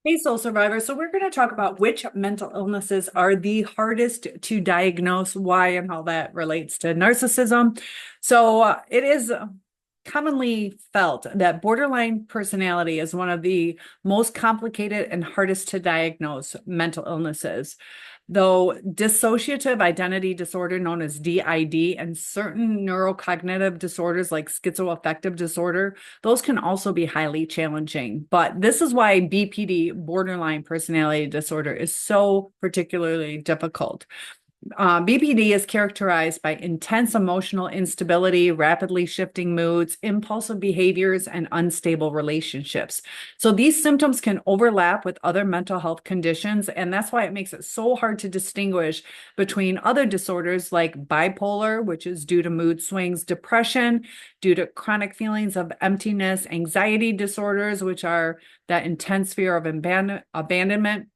Hey, Soul Survivor. So, we're going to talk about which mental illnesses are the hardest to diagnose, why, and how that relates to narcissism. It is commonly felt that borderline personality is one of the most complicated and hardest to diagnose mental illnesses. Though dissociative identity disorder, known as DID, and certain neurocognitive disorders like schizoaffective disorder, those can also be highly challenging. But this is why BPD, borderline personality disorder, is so particularly difficult. BPD is characterized by intense emotional instability, rapidly shifting moods, impulsive behaviors, and unstable relationships. So these symptoms can overlap with other mental health conditions, and that's why it makes it so hard to distinguish between other disorders like bipolar, which is due to mood swings, depression, due to chronic feelings of emptiness, anxiety disorders, which are that intense fear of abandonment,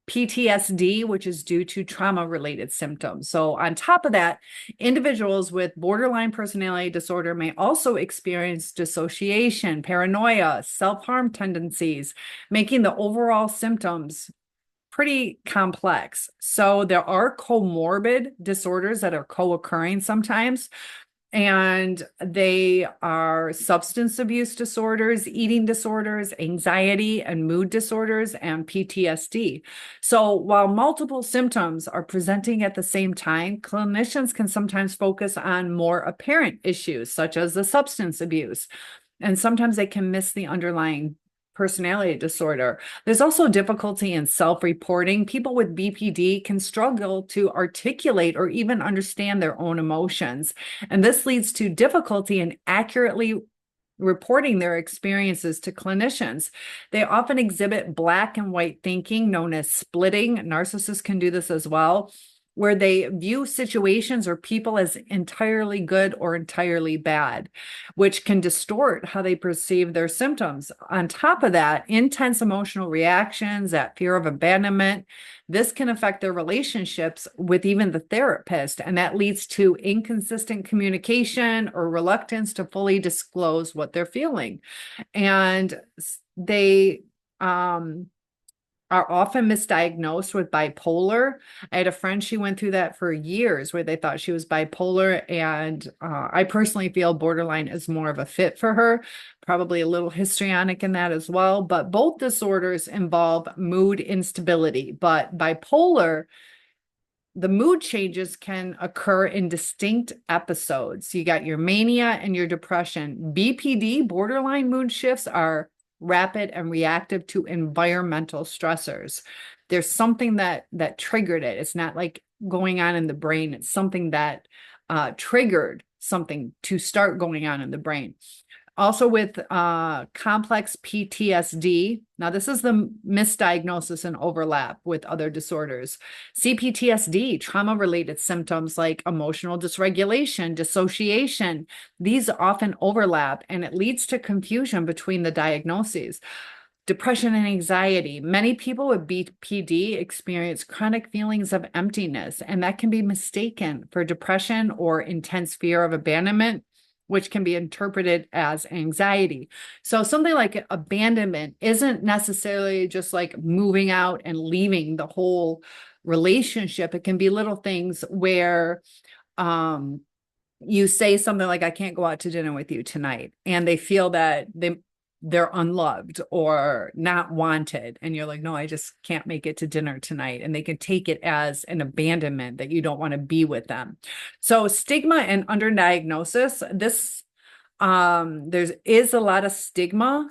PTSD, which is due to trauma-related symptoms. So on top of that, individuals with borderline personality disorder may also experience dissociation, paranoia, self-harm tendencies, making the overall symptoms pretty complex. So there are comorbid disorders that are co-occurring sometimes, and they are substance abuse disorders, eating disorders, anxiety and mood disorders, and PTSD. So while multiple symptoms are presenting at the same time, clinicians can sometimes focus on more apparent issues, such as the substance abuse. And sometimes they can miss the underlying personality disorder. There's also difficulty in self-reporting. People with BPD can struggle to articulate or even understand their own emotions. And this leads to difficulty in accurately reporting their experiences to clinicians. They often exhibit black and white thinking, known as splitting. Narcissists can do this as well, where they view situations or people as entirely good or entirely bad, which can distort how they perceive their symptoms. On top of that, intense emotional reactions, that fear of abandonment, this can affect their relationships with even the therapist, and that leads to inconsistent communication or reluctance to fully disclose what they're feeling. And they are often misdiagnosed with bipolar. I had a friend, she went through that for years where they thought she was bipolar. And I personally feel borderline is more of a fit for her, probably a little histrionic in that as well. But both disorders involve mood instability. But bipolar, the mood changes can occur in distinct episodes. You got your mania and your depression. BPD, borderline mood shifts, are rapid and reactive to environmental stressors. There's something that triggered it. It's not like going on in the brain. It's something that triggered something to start going on in the brain. Also with complex PTSD. Now, this is the misdiagnosis and overlap with other disorders. CPTSD, trauma-related symptoms like emotional dysregulation, dissociation, these often overlap, and it leads to confusion between the diagnoses. Depression and anxiety. Many people with BPD experience chronic feelings of emptiness, and that can be mistaken for depression or intense fear of abandonment, which can be interpreted as anxiety. So something like abandonment isn't necessarily just like moving out and leaving the whole relationship. It can be little things where you say something like, I can't go out to dinner with you tonight, and they feel that they're unloved or not wanted. And you're like, no, I just can't make it to dinner tonight. And they can take it as an abandonment, that you don't want to be with them. So stigma and underdiagnosis, there is a lot of stigma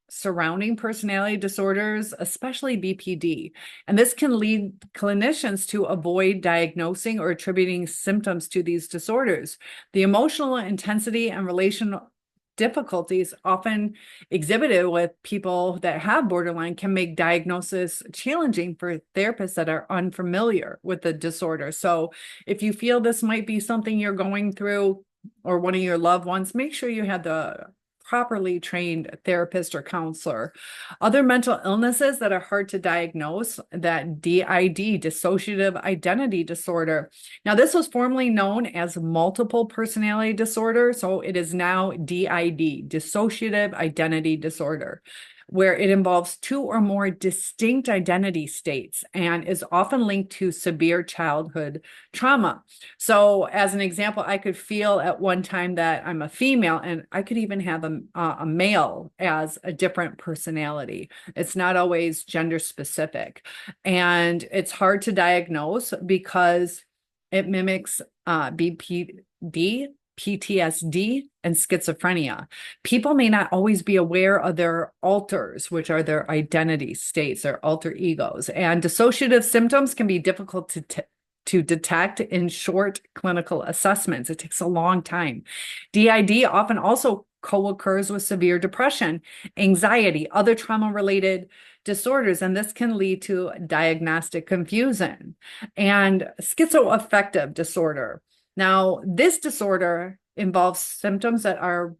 surrounding personality disorders, especially BPD. And this can lead clinicians to avoid diagnosing or attributing symptoms to these disorders. The emotional intensity and relational difficulties often exhibited with people that have borderline can make diagnosis challenging for therapists that are unfamiliar with the disorder. So if you feel this might be something you're going through or one of your loved ones, make sure you have the properly trained therapist or counselor. Other mental illnesses that are hard to diagnose, that DID, dissociative identity disorder. Now, this was formerly known as multiple personality disorder, so it is now DID, dissociative identity disorder. where it involves two or more distinct identity states and is often linked to severe childhood trauma. So, as an example, I could feel at one time that I'm a female, and I could even have a male as a different personality. It's not always gender specific. And it's hard to diagnose because it mimics BPD, PTSD, and schizophrenia. People may not always be aware of their alters, which are their identity states, their alter egos. And dissociative symptoms can be difficult to detect in short clinical assessments. It takes a long time. DID often also co-occurs with severe depression, anxiety, other trauma-related disorders, and this can lead to diagnostic confusion. And schizoaffective disorder. Now, this disorder involves symptoms that are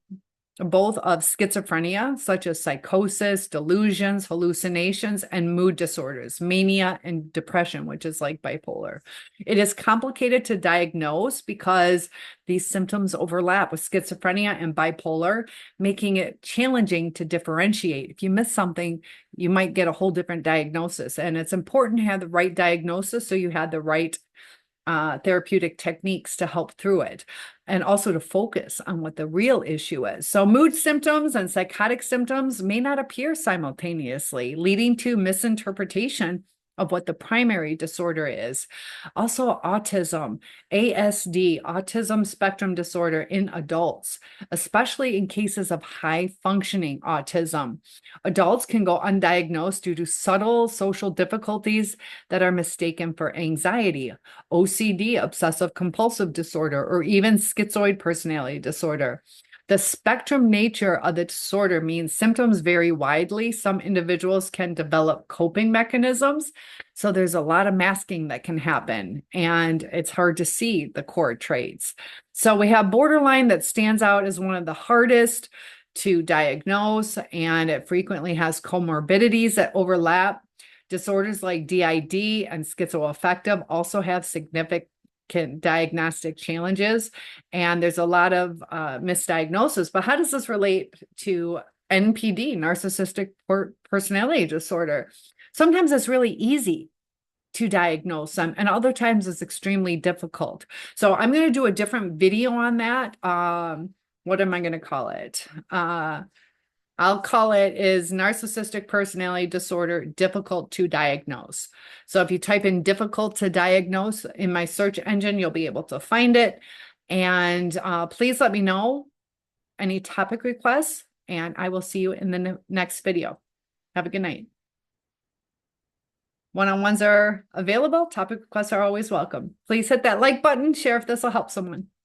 both of schizophrenia, such as psychosis, delusions, hallucinations, and mood disorders, mania and depression, which is like bipolar. It is complicated to diagnose because these symptoms overlap with schizophrenia and bipolar, making it challenging to differentiate. If you miss something, you might get a whole different diagnosis. And it's important to have the right diagnosis so you had the right therapeutic techniques to help through it, and also to focus on what the real issue is. So mood symptoms and psychotic symptoms may not appear simultaneously, leading to misinterpretation of what the primary disorder is. Also, autism, ASD, autism spectrum disorder in adults, especially in cases of high functioning autism. Adults can go undiagnosed due to subtle social difficulties that are mistaken for anxiety, OCD, obsessive compulsive disorder, or even schizoid personality disorder. The spectrum nature of the disorder means symptoms vary widely. Some individuals can develop coping mechanisms. So there's a lot of masking that can happen, and it's hard to see the core traits. So we have borderline that stands out as one of the hardest to diagnose, and it frequently has comorbidities that overlap. Disorders like DID and schizoaffective also have significant diagnostic challenges, and there's a lot of misdiagnosis. But how does this relate to NPD, narcissistic personality disorder? Sometimes it's really easy to diagnose them, and other times it's extremely difficult. So I'm going to do a different video on that. What am I going to call it? I'll call it is narcissistic personality disorder difficult to diagnose. So if you type in difficult to diagnose in my search engine, you'll be able to find it. And please let me know any topic requests, and I will see you in the next video. Have a good night. One-on-ones are available. Topic requests are always welcome. Please hit that like button, share if this will help someone.